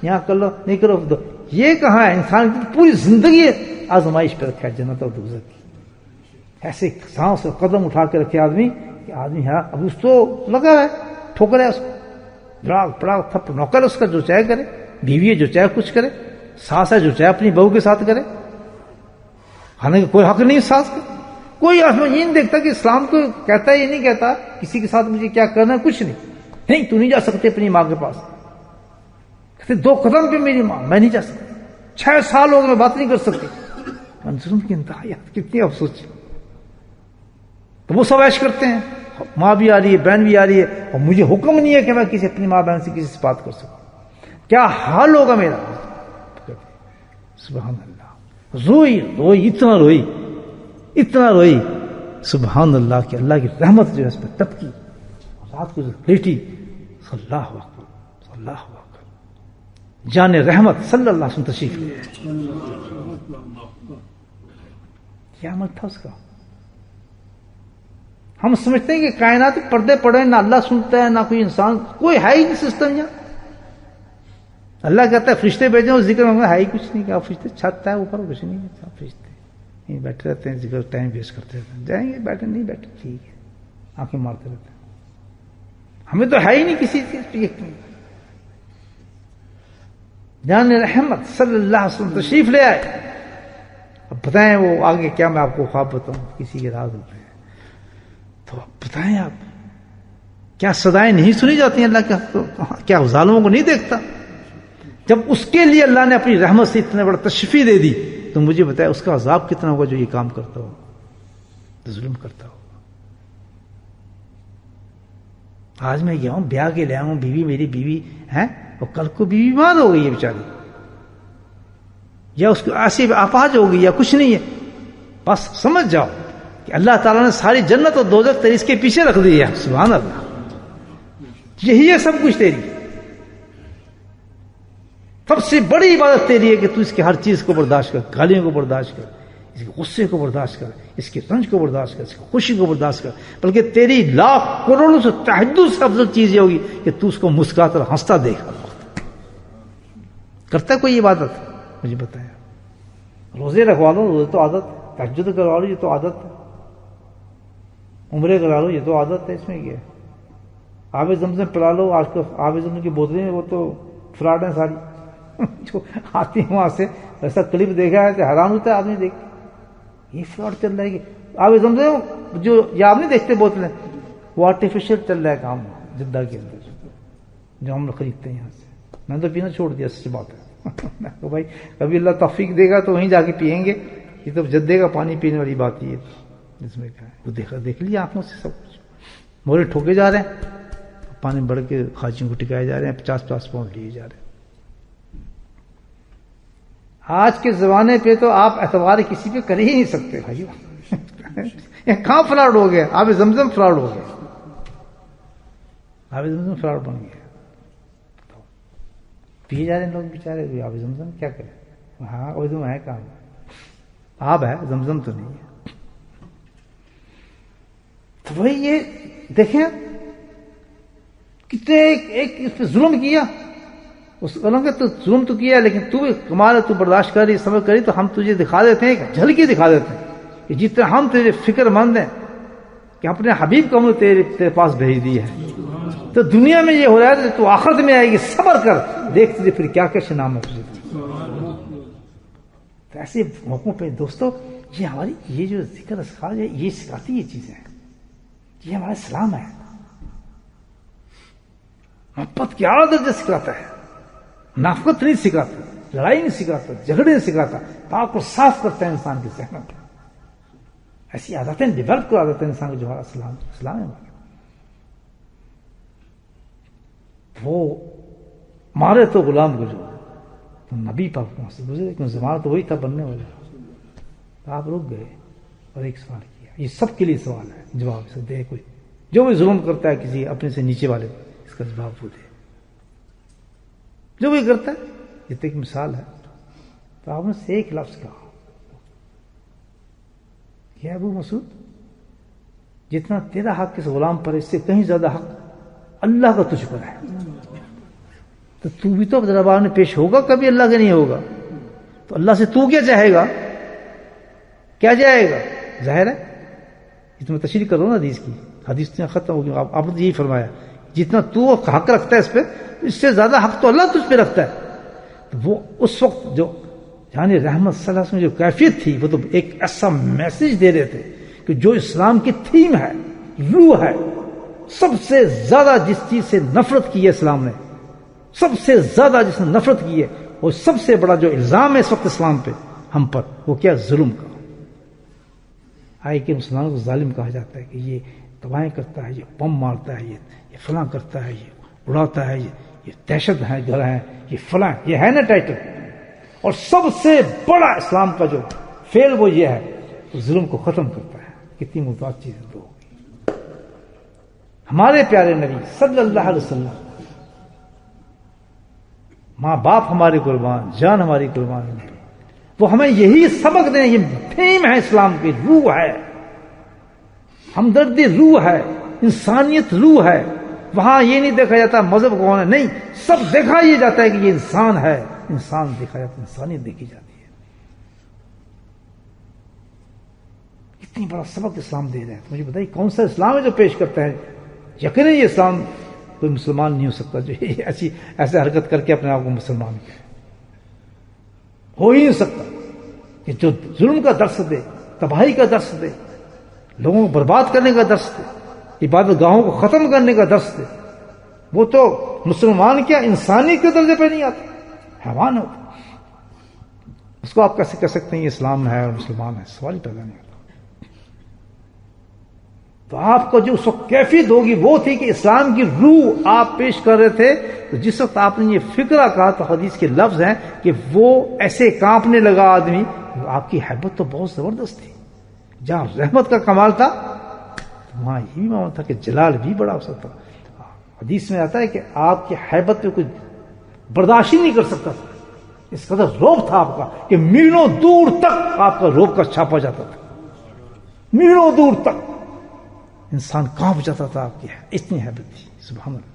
یہاں کر لو نہیں کرو دو. یہ کہاں ہے؟ انسان کی پوری زندگی آزمائش پہ رکھا ہے جنت اور دوزخ کی. ایسے سانس سے قدم اٹھا کے رکھے آدمی کہ آدمی ہے اب اس کو لگا ہے ٹھوکر ہے، اس کو پڑاغ پڑاغ تھپ نوکر، اس کا جو چاہے کرے، بیوی ہے جو چاہے کچھ کرے، ساس ہے جو چاہے اپنی بہو کے ساتھ کرے، حالانکہ کوئی حق نہیں ساس کا. کوئی یہ نہیں دیکھتا کہ اسلام کو کہتا ہے، یہ نہیں کہتا کسی کے ساتھ مجھے کیا کرنا ہے، کچھ نہیں تو نہیں جا سکتے اپنی ماں کے پاس. کہتے 2 قدم پہ میری ماں، میں نہیں جا سکتا. 6 سال ہو گئے میں بات نہیں کر سکتی. ظلم کی انتہا، کتنی افسوس. تو وہ سب عیش کرتے ہیں، ماں بھی آ رہی ہے، بہن بھی آ رہی ہے، اور مجھے حکم نہیں ہے کہ میں کسی اپنی ماں بہن سے کسی سے بات کر سکوں. کیا حال ہوگا میرا. سبحان اللہ. روئی اتنا روئی سبحان اللہ کہ اللہ کی رحمت جو ہے اس پہ تب کی. رات کو جو لیٹی، صلی اللہ اکبر صلی اللہ اکبر، جان رحمت صلی اللہ علیہ وسلم تشریف لے. کیا عمل تھا اس کا. ہم سمجھتے ہیں کہ کائنات پردے پڑے، نہ اللہ سنتا ہے نہ کوئی انسان، کوئی ہے ہی نہیں سسٹم یہاں. اللہ کہتا ہے فرشتے بھیجیں اور ذکر ہے ہی کچھ نہیں. کہا فرشتے چھت ہے اوپر کچھ نہیں ہے، فرشتے یہیں بیٹھے رہتے ہیں، ذکر ٹائم ویسٹ کرتے رہتے ہیں. جائیں گے بیٹھے نہیں بیٹھے ٹھیک ہے، آنکھیں مارتے رہتے ہیں. ہمیں تو ہے ہی نہیں کسی چیز پہ. جان رحمت صلی اللہ علیہ وسلم تشریف لے آئے. اب بتائیں وہ آگے کیا، میں آپ کو خواب بتاؤں، کسی کے راز ہوتے ہیں. تو بتائیں آپ کیا صدائیں نہیں سنی جاتی ہیں اللہ کے؟ کیا ظالموں کو نہیں دیکھتا؟ جب اس کے لیے اللہ نے اپنی رحمت سے اتنے بڑا تشفی دے دی، تو مجھے بتایا اس کا عذاب کتنا ہوگا جو یہ کام کرتا ہو، ظلم کرتا ہو. آج میں گیا ہوں بیاہ کے لے آؤں، بیوی میری بیوی ہے، اور کل کو بیوی بیمار ہو گئی ہے بیچاری، یا اس کو ایسی آفات ہو گئی یا کچھ نہیں ہے. بس سمجھ جاؤ کہ اللہ تعالیٰ نے ساری جنت اور دوزخ تیری اس کے پیچھے رکھ دی ہے. سبحان اللہ. یہی ہے سب کچھ تیری. سب سے بڑی عبادت تیری ہے کہ تو اس کی ہر چیز کو برداشت کر، گالیوں کو برداشت کر، اس کے غصے کو برداشت کر، اس کے رنج کو برداشت کر، اس کی خوشی کو برداشت کر. بلکہ تیری لاکھ کروڑوں سے تحدث سے افضل چیز یہ ہوگی کہ تو اس کو مسکراتا اور ہنستا دیکھ. کرتا ہے کوئی عبادت؟ مجھے بتایا. روزے رکھوا لو، روزے تو عادت ہے. تہجد کروا لو، یہ تو عادت ہے. عمرے کرا لو، یہ تو عادت ہے. اس میں کیا ہے؟ آب زمزم پلا لو. آج کل آب زمزم کی بوتلیں وہ تو فراڈ ہیں ساری جو آتی ہیں وہاں سے. ایسا کلپ دیکھا ہے کہ حیران ہوتا ہے آدمی دیکھ، یہ فراڈ چل رہا ہے کہ آب زمزم جو یہ آپ نہیں دیکھتے بوتلیں، وہ آرٹیفیشل چل رہا ہے کام جدہ کے اندر جو ہم لوگ خریدتے ہیں یہاں سے. میں تو پینا چھوڑ دیا، سچ بات ہے. بھائی کبھی اللہ توفیق دے گا تو وہیں جا کے پیئیں گے. یہ تو جدے کا پانی پینے والی بات ہی ہے. جس میں کیا ہے وہ دیکھ لیا آنکھوں سے سب کچھ. مورے ٹھوکے جا رہے ہیں، پانی بڑھ کے خاچیوں کو ٹکائے جا رہے ہیں، 50 پاؤنڈ لیے جا رہے ہیں. آج کے زمانے پہ تو آپ اعتبار کسی پہ کر ہی نہیں سکتے بھائی. کہاں فراڈ ہو گیا؟ آب زمزم فراڈ ہو گیا. آب زمزم فراڈ بن گیا. پیے جا رہے ہیں لوگ بیچارے آب زمزم. کیا کریں؟ ہاں وہ تو ہے کام، آب ہے، زمزم تو نہیں ہے. تو بھائی یہ دیکھیں کتنے ایک اس پہ ظلم کیا. اس علم کا تو ظلم تو کیا، لیکن تو بھی کمال ہے، تو برداشت کری، صبر کری. تو ہم تجھے دکھا دیتے ہیں، جھلکی دکھا دیتے ہیں کہ جتنا ہم تیرے فکر مند ہیں کہ اپنے حبیب کو ہم تیرے پاس بھیج دی ہے. تو دنیا میں یہ ہو رہا ہے تو آخرت میں آئے گی. صبر کر، دیکھ تجھے پھر کیا کیا نام ہے تجھے. تو ایسے موقعوں پہ دوستو یہ ہماری یہ جو ذکر اذکار ہے یہ سکھاتی یہ چیزیں ہیں، یہ ہمارا اسلام ہے. محبت کی اعلیٰ درجہ سکھاتا ہے، نفرت نہیں سکھاتا، لڑائی نہیں سکھاتا، جھگڑے نہیں سکھاتا، پاک کو صاف کرتا ہے انسان کے ذہن میں. ایسی عادتیں ڈیولپ کرا دیتے ہیں انسان کو جو ہمارا اسلام ہے. وہ مارے تو غلام گزرو، تو نبی پاک وہاں سے گزرے، لیکن زمانہ تو وہی تھا بننے والا. تو آپ رک گئے اور ایک سوال کیا. یہ سب کے لیے سوال ہے، جواب سے دے کوئی. جو بھی ظلم کرتا ہے کسی اپنے سے نیچے والے کو، اس کا جواب وہ دے. جو بھی کرتا ہے، یہ تو ایک مثال ہے. تو آپ نے سے ایک لفظ کہا کہ ابو مسعود، جتنا تیرا حق اس غلام پر اس سے کہیں زیادہ حق اللہ کا تجھ پر ہے. تو بھی تو دربار میں پیش ہوگا، کبھی اللہ کے نہیں ہوگا. تو اللہ سے تو کیا چاہے گا؟ کیا جائے گا؟ ظاہر ہے یہ تو میں تشریح کروں نا حدیث کی. حدیث ختم ہوگی. آپ نے یہی فرمایا جتنا تو حق رکھتا ہے اس پہ، اس سے زیادہ حق تو اللہ تجھ پہ رکھتا ہے. تو وہ اس وقت جو یعنی رحمت صلی اللہ علیہ وسلم جو کیفیت تھی، وہ تو ایک ایسا میسج دے رہے تھے کہ جو اسلام کی تھیم ہے، روح ہے، سب سے زیادہ جس چیز سے نفرت کی ہے اسلام نے، سب سے زیادہ جس نے نفرت کی ہے، اور سب سے بڑا جو الزام ہے اس وقت اسلام پہ ہم پر، وہ کیا؟ ظلم کا. آئے کہ مسلمانوں کو ظالم کہا جاتا ہے کہ یہ تباہیں کرتا ہے، یہ بم مارتا ہے، یہ فلاں کرتا ہے، یہ اڑاتا ہے، یہ دہشت ہے گھر ہے، یہ فلاں، یہ ہے نا ٹائٹل. اور سب سے بڑا اسلام کا جو فعل وہ یہ ہے، وہ ظلم کو ختم کرتا ہے. کتنی متعدد چیزیں تو ہوگی. ہمارے پیارے نبی صلی اللہ علیہ وسلم، ماں باپ ہمارے قربان، جان ہماری قربان، وہ ہمیں یہی سبق دیں. یہ تھیم ہے اسلام کی، روح ہے، ہمدردی روح ہے، انسانیت روح ہے. وہاں یہ نہیں دیکھا جاتا مذہب کون ہے، نہیں، سب دیکھا یہ جاتا ہے کہ یہ انسان ہے. انسان دیکھا جاتا ہے، انسانیت دیکھی جاتی ہے. اتنی بڑا سبق اسلام دے رہے ہیں. تو مجھے بتائیے کون سا اسلام ہے جو پیش کرتا ہے یقیناً یہ اسلام کوئی مسلمان نہیں ہو سکتا جو ایسے حرکت کر کے اپنے آپ کو مسلمان کہے. ہو ہی نہیں سکتا کہ جو ظلم کا درس دے، تباہی کا درس دے، لوگوں کو برباد کرنے کا درس دے، عبادت گاہوں کو ختم کرنے کا درس دے، وہ تو مسلمان کیا انسانیت کے درجے پہ نہیں آتا، حیوان ہوتا. اس کو آپ کیسے کہہ سکتے ہیں یہ اسلام ہے اور مسلمان ہے؟ سوال ہی پیدا نہیں ہوتا. تو آپ کو جو اس وقت کیفیت ہوگی وہ تھی کہ اسلام کی روح آپ پیش کر رہے تھے. تو جس وقت آپ نے یہ فکرہ کہا تو حدیث کے لفظ ہیں کہ وہ ایسے کانپنے لگا آدمی. آپ کی حیبت تو بہت زبردست تھی. جہاں رحمت کا کمال تھا وہاں یہ بھی معاملہ تھا کہ جلال بھی بڑا ہو سکتا. حدیث میں آتا ہے کہ آپ کی حیبت پہ کوئی برداشت ہی نہیں کر سکتا تھا. اس قدر روب تھا آپ کا کہ میلوں دور تک آپ کا روب کا چھاپا جاتا تھا. میلوں دور تک انسان کانپ جاتا تھا آپ کی. اتنی حیبت تھی. سبحان اللہ.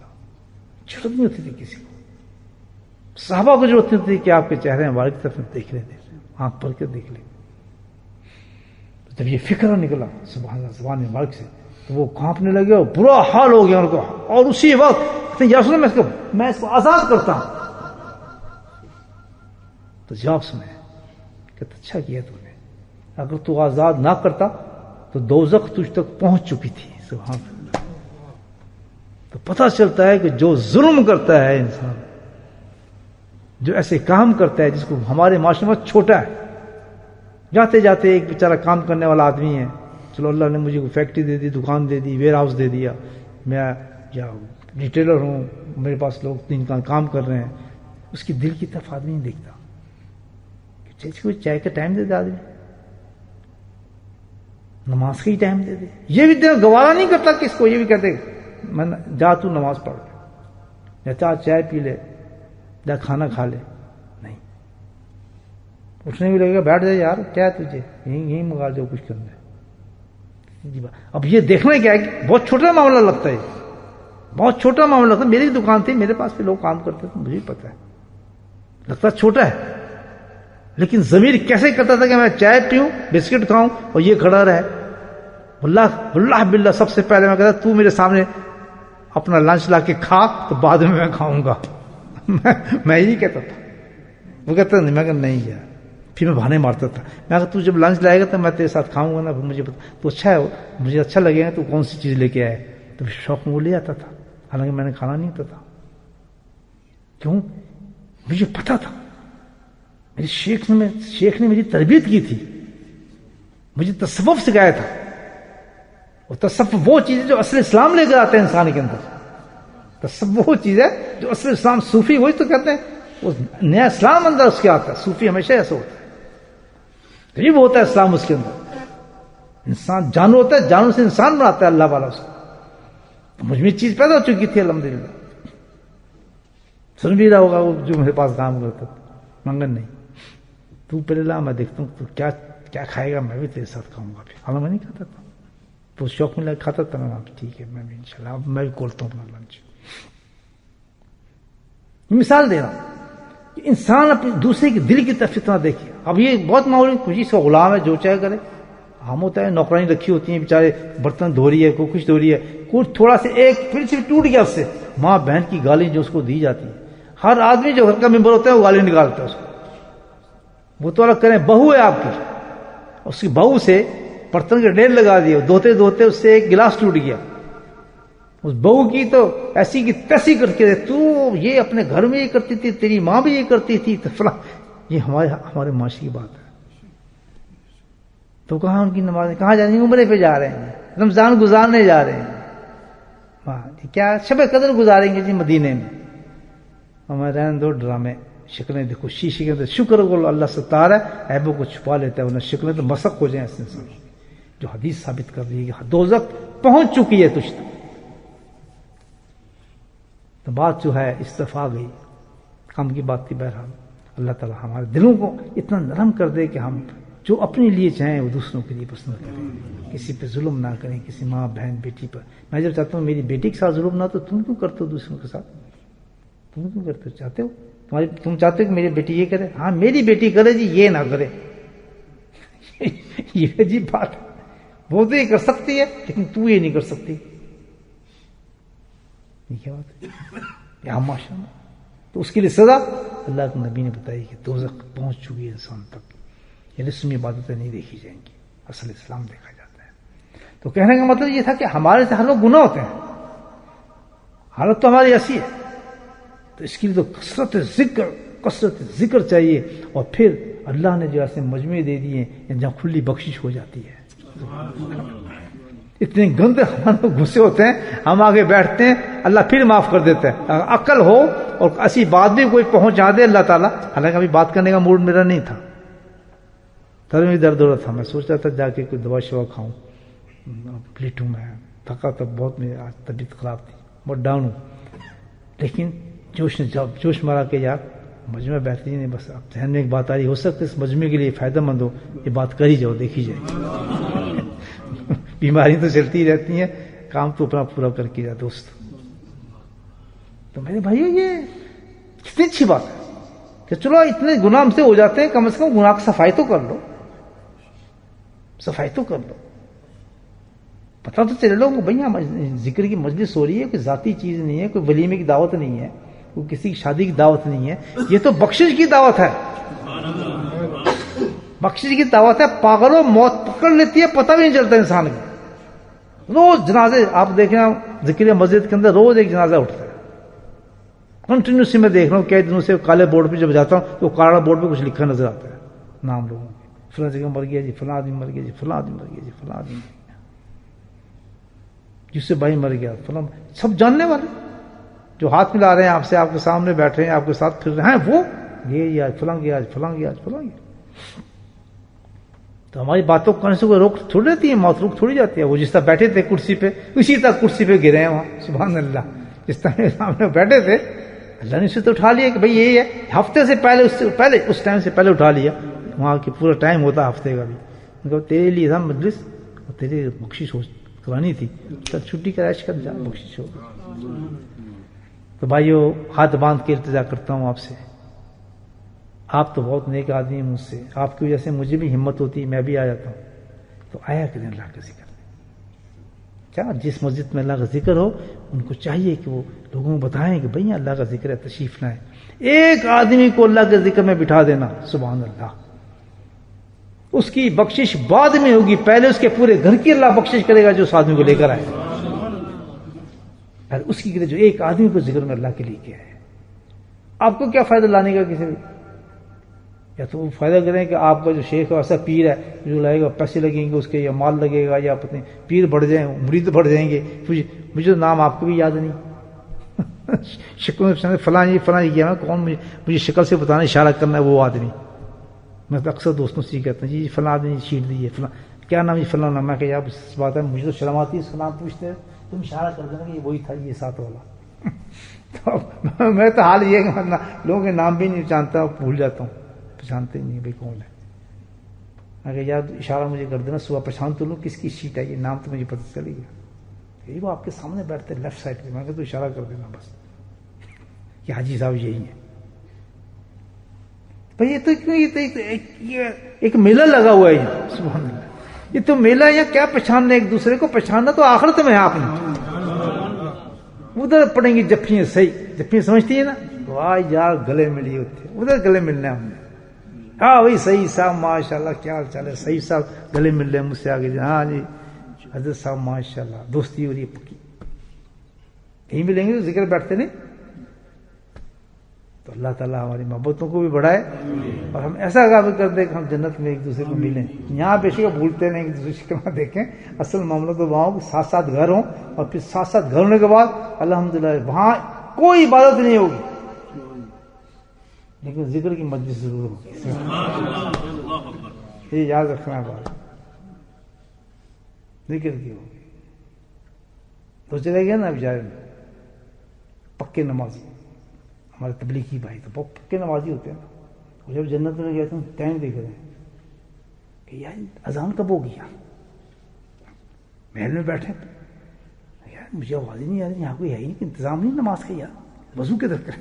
ضرورت نہیں ہوتی تھی کسی کو. صحابہ کو ضرورت نہیں ہوتی کہ آپ کے چہرے مبارک طرف دیکھ لیں، آنکھ پر کے دیکھ لیں. جب یہ فکر نکلا سبحان اللہ زبان مبارک سے تو وہ کانپنے لگے اور برا حال ہو گیا ان کا. اور اسی وقت یا رسول اللہ میں اس کو آزاد کرتا ہوں. تو جواب سنے کہ اچھا کیا تو نے. اگر تو آزاد نہ کرتا تو دوزخ تجھ تک پہنچ چکی تھی. سبحان اللہ. تو پتہ چلتا ہے کہ جو ظلم کرتا ہے انسان، جو ایسے کام کرتا ہے جس کو ہمارے معاشرے میں چھوٹا ہے، جاتے جاتے ایک بیچارہ کام کرنے والا آدمی ہے، چلو اللہ نے مجھے کوئی فیکٹری دے دی، دکان دے دی، ویئر ہاؤس دے دیا، میں یا ریٹیلر ہوں، میرے پاس لوگ 3 کام کر رہے ہیں. اس کی دل کی طرف آدمی نہیں دیکھتا. چائے کا ٹائم دے دے آدمی، نماز کا ہی ٹائم دے دے. یہ بھی گوارا نہیں کرتا کہ اس کو یہ بھی کہتے میں جا تو نماز پڑھ لے، یا چائے پی لے، یا کھانا کھا لے. نہیں، اٹھنے بھی لگے گا بیٹھ جائے یار کیا تجھے یہیں منگا جو کچھ کرنا ہے. اب یہ دیکھنا کیا ہے کہ بہت چھوٹا معاملہ لگتا ہے، بہت چھوٹا معاملہ لگتا ہے. میری دکان تھی، میرے پاس بھی لوگ کام کرتے تھے، مجھے پتا ہے لگتا چھوٹا ہے، لیکن ضمیر کیسے کرتا تھا کہ میں چائے پیوں، بسکٹ کھاؤں اور یہ کھڑا رہے. اللہ باللہ سب سے پہلے میں کہتا تو میرے سامنے اپنا لنچ لا کے کھا تو بعد میں کھاؤں گا. میں یہی کہتا تھا. وہ کہتا نہیں. میں کہتا نہیں یار پھر میں بہانے مارتا تھا. میں کہا تو جب لنچ لائے گا تو میں تیرے ساتھ کھاؤں گا نا, مجھے تو اچھا ہے, مجھے اچھا لگے گا تو کون سی چیز لے کے آئے. تو شوق میں وہ لے آتا تھا, حالانکہ میں نے کھانا نہیں ہوتا تھا. کیوں؟ مجھے پتا تھا میرے شیخ نے میری تربیت کی تھی, مجھے تصوف سکھایا تھا. اور تصوف وہ چیز ہے جو اصل اسلام لے کر آتے ہیں انسان کے اندر. تصوف وہ چیز ہے جو اصل اسلام, صوفی وہی تو کہتے ہیں وہ نیا اسلام اندر اس کے آتا ہے. صوفی ہمیشہ ایسا ہوتا ہے, غریب ہوتا ہے اسلام اس کے اندر. انسان جانور ہوتا ہے, جانور سے انسان بناتا ہے اللہ والا اس کو. تو مجھ میں چیز پیدا ہو چکی تھی الحمدللہ. سن بھی رہا ہوگا وہ جو میرے پاس کام کرتا تھا, منگن نہیں, تو پہلے لا میں دیکھتا ہوں تو کیا کھائے گا, میں بھی تیرے ساتھ کھاؤں گا. حالانکہ میں نہیں کھاتا تھا, تو شوق میں لگا کھاتا تھا. میں ٹھیک ہے, میں بھی انشاءاللہ اب میں بھی کھولتا ہوں اپنا لنچ. مثال دے رہا ہوں کہ انسان اپنے دوسرے کے دل کی طرف اتنا دیکھے. اب یہ بہت معمولی, کچھ اس کا غلام ہے جو چاہے کرے. ہم ہوتا ہے نوکرانی رکھی ہوتی ہیں بیچارے, برتن دھو رہی ہے, کوئی کچھ دھو رہی ہے, کچھ تھوڑا سا ایک پھر سے ٹوٹ گیا اس سے, ماں بہن کی گالی جو اس کو دی جاتی ہے. ہر آدمی جو گھر کا ممبر ہوتا ہے وہ گالی نکالتا ہے اس کو. وہ تو الگ کریں, بہو ہے آپ کی, اس کی بہو سے برتن کے ڈھیر لگا دیے, دھوتے دھوتے اس سے ایک گلاس ٹوٹ گیا. اس بہو کی تو ایسی کی تیسی کر کے, تو یہ اپنے گھر میں یہ کرتی تھی, تیری ماں بھی یہ کرتی تھی, تو فلاں. یہ ہمارے معاشرے کی بات ہے. تو کہاں ان کی نمازیں, کہاں جانے, عمرے پہ جا رہے ہیں, رمضان گزارنے جا رہے ہیں, کیا شب قدر گزاریں گے جی مدینے میں. ہمیں رہنے دو ڈرامے, شکلیں دیکھو شیشے کے اندر. شکر کو اللہ ستار ہے, عیبوں کو چھپا لیتا ہے, ورنہ شکلیں تو مسخ ہو جائیں اس انسان کی. جو حدیث ثابت کر رہی ہے کہ دوزخ پہنچ چکی ہے تجھ تک. تو بات جو ہے اس طرف آ گئی, کام کی بات تھی. بہرحال اللہ تعالیٰ ہمارے دلوں کو اتنا نرم کر دے کہ ہم جو اپنے لیے چاہیں وہ دوسروں کے لیے پسند کریں, کسی پہ ظلم نہ کریں, کسی ماں بہن بیٹی پر. میں جب چاہتا ہوں میری بیٹی کے ساتھ ظلم نہ, تو تم کیوں کرتے ہو دوسروں کے ساتھ؟ تم کیوں کرتے ہو؟ چاہتے ہو تم چاہتے ہو کہ میری بیٹی یہ کرے, ہاں میری بیٹی کرے جی, یہ نہ کرے. یہ عجیب بات ہے. وہ تو یہ کر سکتی ہے لیکن تو یہ نہیں کر سکتی. یہ کیا بات ہے یا ماشاء اللہ. تو اس کے لیے سزا اللہ کے نبی نے بتائی کہ دوزخ پہنچ چکی ہے انسان تک. یہ رسمی عبادتیں نہیں دیکھی جائیں گی, اصل اسلام دیکھا جاتا ہے. تو کہنے کا مطلب یہ تھا کہ ہمارے سے ہر لوگ گناہ ہوتے ہیں, حالت تو ہماری ایسی ہے. تو اس کے لیے تو کثرت ذکر چاہیے. اور پھر اللہ نے جو ایسے مجموعے دے دیے جہاں کھلی بخشش ہو جاتی ہے. اتنے گندے ہمارے غصے ہوتے ہیں, ہم آگے بیٹھتے ہیں, اللہ پھر معاف کر دیتا ہے. عقل ہو اور ایسی بات بھی کوئی پہنچا دے اللہ تعالیٰ, حالانکہ ابھی بات کرنے کا موڈ میرا نہیں تھا, سر میں درد ہو رہا تھا, میں سوچ رہا تھا جا کے کوئی دوا شوا کھاؤں, لیٹوں, میں تھکا تھا بہت, میری آج طبیعت خراب تھی, بہت ڈاؤن ہوں. لیکن جوش مارا کہ یار مجمع بہترین ہے. بس اب ذہن میں ایک بات آ رہی, ہو سکتا ہے اس مجمع کے لیے فائدہ مند ہو, یہ بات کری جاؤ, دیکھی جائے. بیماری تو چلتی رہتی ہیں, کام تو اپنا پورا کر کے جا دوست. تو میرے بھائیو یہ کتنی اچھی بات ہے کہ چلو اتنے گناہ ہم سے ہو جاتے ہیں, کم از کم گناہ کی صفائی تو کر لو, صفائی تو کر لو. پتہ تو چلے لوگوں کو بھائی ذکر کی مجلس ہو رہی ہے, کوئی ذاتی چیز نہیں ہے, کوئی ولیمے کی دعوت نہیں ہے, کوئی کسی کی شادی کی دعوت نہیں ہے, یہ تو بخشش کی دعوت ہے. بخشش کی دعوت ہے. پاگلوں موت پکڑ لیتی ہے, پتہ بھی نہیں چلتا انسان کو. روز جنازے آپ دیکھیں, ذکر مسجد کے اندر روز ایک جنازہ اٹھتا ہے کنٹینیوسلی. میں دیکھ رہا ہوں کئی دنوں سے, کالے بورڈ پہ جب جاتا ہوں تو کالا بورڈ پہ کچھ لکھا نظر آتا ہے, نام لوگوں کے, فلاں جگہ مر گیا جی, فلاں آدمی مر گیا جی, فلاں آدمی مر گیا جی, فلاں آدمی مر گیا, جس سے بھائی مر گیا فلاں. سب جاننے والے جو ہاتھ ملا رہے ہیں آپ سے, آپ کے سامنے بیٹھے ہیں, آپ کے ساتھ پھر رہے ہیں, وہ یہ آج فلاں گیا, آج فلاں گیا, آج فلاں گیا. تو ہماری باتوں کو کرنے سے کوئی روک تھوڑی رہتی ہے, موت روک تھوڑی جاتی ہے. وہ جس طرح بیٹھے تھے کرسی پہ, اسی طرح کرسی پہ گرے ہیں وہاں, سبحان اللہ. جس طرح میرے سامنے بیٹھے تھے, اللہ نے اسے تو اٹھا لیا کہ بھائی یہی ہے, ہفتے سے پہلے اس ٹائم سے پہلے اٹھا لیا. وہاں کی پورا ٹائم ہوتا ہفتے کا بھی, تیرے لیے تھا مجلس, اور تیرے بخشش کرانی تھی, تب چھٹی کا عیش کر جا, بخشش ہوگا. تو بھائیو ہاتھ باندھ کے التجا کرتا ہوں آپ سے, آپ تو بہت نیک آدمی ہیں مجھ سے, آپ کی وجہ سے مجھے بھی ہمت ہوتی, میں بھی آ جاتا ہوں. تو آیا کریں اللہ کا ذکر. کیا جس مسجد میں اللہ کا ذکر ہو, ان کو چاہیے کہ وہ لوگوں کو بتائیں کہ بھئی اللہ کا ذکر ہے, تشریف لائیں. ایک آدمی کو اللہ کے ذکر میں بٹھا دینا, سبحان اللہ, اس کی بخشش بعد میں ہوگی، پہلے اس کے پورے گھر کی اللہ بخشش کرے گا جو اس آدمی کو لے کر آئے، پہلے اس کی جو ایک آدمی کو ذکر میں اللہ کے لیے کیا ہے۔ آپ کو کیا فائدہ لانے کا کسی بھی، یا تو وہ فائدہ کریں کہ آپ کا جو شیخ ہے ایسا پیر ہے جو لائے گا، پیسے لگیں گے اس کے، یا مال لگے گا، یا پتہ نہیں پیر بڑھ جائیں، مرید بڑھ جائیں گے، مجھے تو نام آپ کو بھی یاد نہیں، شکل فلاں یہ فلاں کیا ہے، کون مجھے شکل سے بتانا، اشارہ کرنا ہے وہ آدمی۔ میں تو اکثر دوستوں سے کہتا ہوں جی فلاں آدمی شیٹ دیجیے، فلاں کیا نام جی فلاں نام، میں کہ یار اس بات ہے مجھے تو شرم آتی ہے اس کا نام پوچھتے ہیں، تم اشارہ کر دینا کہ یہ وہی تھا، یہ ساتھ والا۔ تو میں تو حال یہ ہے کہ میں لوگوں کے نام بھی نہیں جانتا، بھول جاتا ہوں، پہچانتے نہیں بھائی کون ہے۔ میں کہ یار اشارہ مجھے کر دینا، صبح پہچان تو لوں کس کی شیٹ ہے یہ، نام تو مجھے پتہ چلے گا۔ یہی وہ آپ کے سامنے بیٹھتے لیفٹ سائڈ پہ، میں کہ تو اشارہ کر دینا بس کہ حاجی صاحب یہی ہیں بھائی۔ یہ تو ایک میلہ لگا ہوا ہے یہاں، سبحان اللہ، یہ تو میلہ ہے، کیا پہچاننا ایک دوسرے کو، پہچاننا تو آخرت میں ہے۔ آپ نے ادھر پڑیں گے جفیاں، صحیح جفیاں سمجھتی ہے نا، واہ یار گلے ملی ہوتے، ادھر گلے ملنا ہے ہم نے، ہاں وہی صحیح صاحب ماشاء اللہ کیا حال چال ہے، صحیح صاحب گلے مل رہے ہیں مجھ سے آگے جی، ہاں جی حضرت صاحب ماشاء اللہ، دوستی ہو رہی ہے پکی، کہیں ملیں گے تو ذکر بیٹھتے نہیں۔ تو اللہ تعالیٰ ہماری محبتوں کو بھی بڑھائے اور ہم ایسا کام کر دیں کہ ہم جنت میں ایک دوسرے کو ملیں، یہاں بے شک بھولتے نہیں ایک دوسرے کی شکل دیکھیں، اصل معاملہ تو وہاں ہو ساتھ ساتھ گھر ہوں، اور پھر ساتھ ساتھ گھر ہونے کے بعد الحمدللہ وہاں کوئی عبادت نہیں ہوگی لیکن ذکر کی مجلس ضرور ہوگی، یہ یاد رکھنا ہے بات، ذکر کی ہوگی۔ تو چلے گئے نا بیچارے پکے نمازی، ہمارے تبلیغی بھائی تو بہت پکے نمازی ہوتے ہیں، وہ جب جنت میں گئے تو ٹائم دیکھ رہے ہیں کہ یار اذان کب ہوگی، یار محل میں بیٹھے یار مجھے آواز ہی نہیں آ رہی، یہاں کوئی ہے ہی نہیں، انتظام نہیں نماز کا، یار وضو کے درکار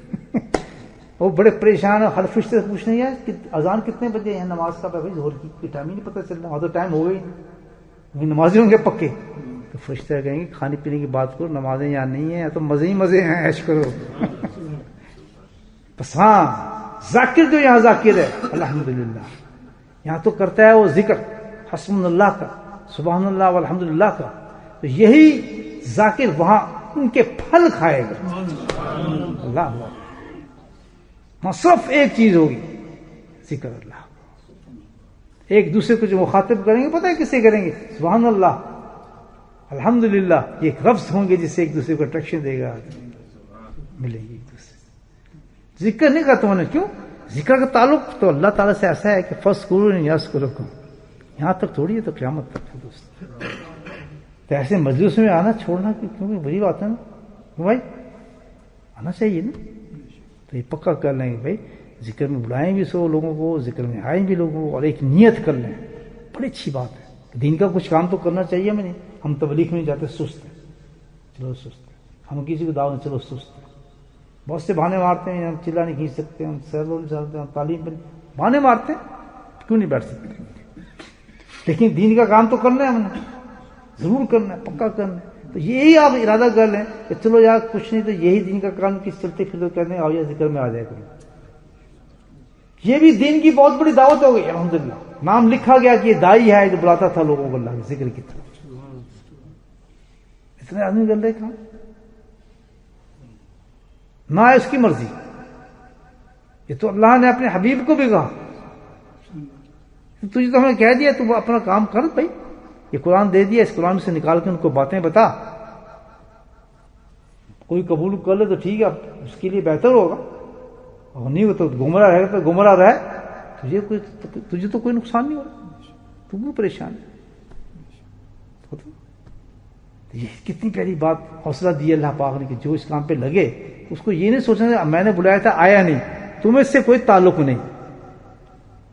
وہ بڑے پریشان ہیں، ہر فرشتے سے پوچھنے یار کہ اذان کتنے بجے ہے نماز کا، بھائی ظہر کی ٹائم ہی نہیں پتہ چل رہا، وہاں تو ٹائم ہو گئی نہیں، نمازی ہوں گے پکے، تو فرشتے کہیں گے کھانے پینے کی بات کرو، نمازیں یہاں نہیں ہیں، یا تو مزے ہی مزے ہیں، عیش کرو۔ بس ہاں ذاکر جو یہاں ذاکر ہے الحمدللہ، یہاں تو کرتا ہے وہ ذکر حسبنا اللہ کا، سبحان اللہ والحمدللہ کا، تو یہی ذاکر وہاں ان کے پھل کھائے گا، اللہ اللہ، وہاں صرف ایک چیز ہوگی ذکر اللہ، ایک دوسرے کو جو مخاطب کریں گے پتہ ہے کس سے کریں گے، سبحان اللہ الحمدللہ، یہ ایک لفظ ہوں گے جس سے ایک دوسرے کو اٹریکشن دے گا، ملے گی ایک دوسرے۔ ذکر نہیں کرتا ہوں نے، کیوں؟ ذکر کا تعلق تو اللہ تعالیٰ سے ایسا ہے کہ فَاذْكُرُونِی یذکرکم، یہاں تک تھوڑی ہے تو قیامت تک ہے دوست، تو ایسے مجلس میں آنا چھوڑنا کیونکہ بری بات ہے نا بھائی، آنا چاہیے نا، تو یہ پکا کر لیں گے بھائی، ذکر میں بلائیں بھی سو لوگوں کو، ذکر میں آئیں بھی لوگوں کو، اور ایک نیت کر لیں، بڑی اچھی بات ہے، دین کا کچھ کام تو کرنا چاہیے ہمیں، نہیں ہم تبلیغ میں نہیں جاتے، سست ہے، چلو سست ہے، ہم کسی کو دعوت نہیں، چلو سست ہے، بہت سے بہانے مارتے ہیں، ہم چلا نہیں کھینچ سکتے، ہم سیر نہیں چلتے، ہم تعلیم پر بہانے مارتے ہیں، کیوں نہیں بیٹھ سکتے، لیکن دین کا کام تو کرنا ہے ہم نے، ضرور کرنا ہے، پکا کرنا ہے، تو یہی آپ ارادہ کر لیں کہ چلو یار کچھ نہیں تو یہی دین کا کام کس چلتے پھرتے کرنے، آؤ یا ذکر میں آ جائے کرو، یہ بھی دین کی بہت بڑی دعوت ہو گئی الحمدللہ، نام لکھا گیا کہ یہ دائی ہے جو بلاتا تھا لوگوں کو اللہ کے ذکر کی طرف، اتنے آدمی کر رہے کام، نہ ہے اس کی مرضی، یہ تو اللہ نے اپنے حبیب کو بھی کہا، تجھے تو ہمیں کہہ دیا تو اپنا کام کر بھائی، یہ قرآن دے دیا، اس قرآن سے نکال کے ان کو باتیں بتا، کوئی قبول کر لے تو ٹھیک ہے، اس کے لیے بہتر ہوگا، اور نہیں ہو تو گمراہ رہے تو گمراہ رہے، تجھے تو کوئی نقصان نہیں ہوگا، تو کیوں پریشان ہے؟ یہ کتنی پیاری بات حوصلہ دیا اللہ پاک نے کہ جو اس کام پہ لگے اس کو یہ نہیں سوچنا میں نے بلایا تھا آیا نہیں، تمہیں اس سے کوئی تعلق نہیں،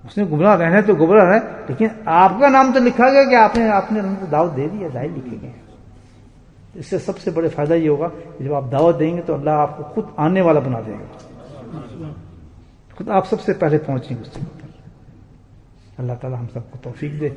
اس نے گمراہ رہنا ہے تو گمراہ رہے، لیکن آپ کا نام تو لکھا گیا کہ آپ نے دعوت دے دی، ظاہر لکھے گئے، اس سے سب سے بڑے فائدہ یہ ہوگا کہ جب آپ دعوت دیں گے تو اللہ آپ کو خود آنے والا بنا دے گا، خود آپ سب سے پہلے پہنچیں گے اس سے، اللہ تعالی ہم سب کو توفیق دے۔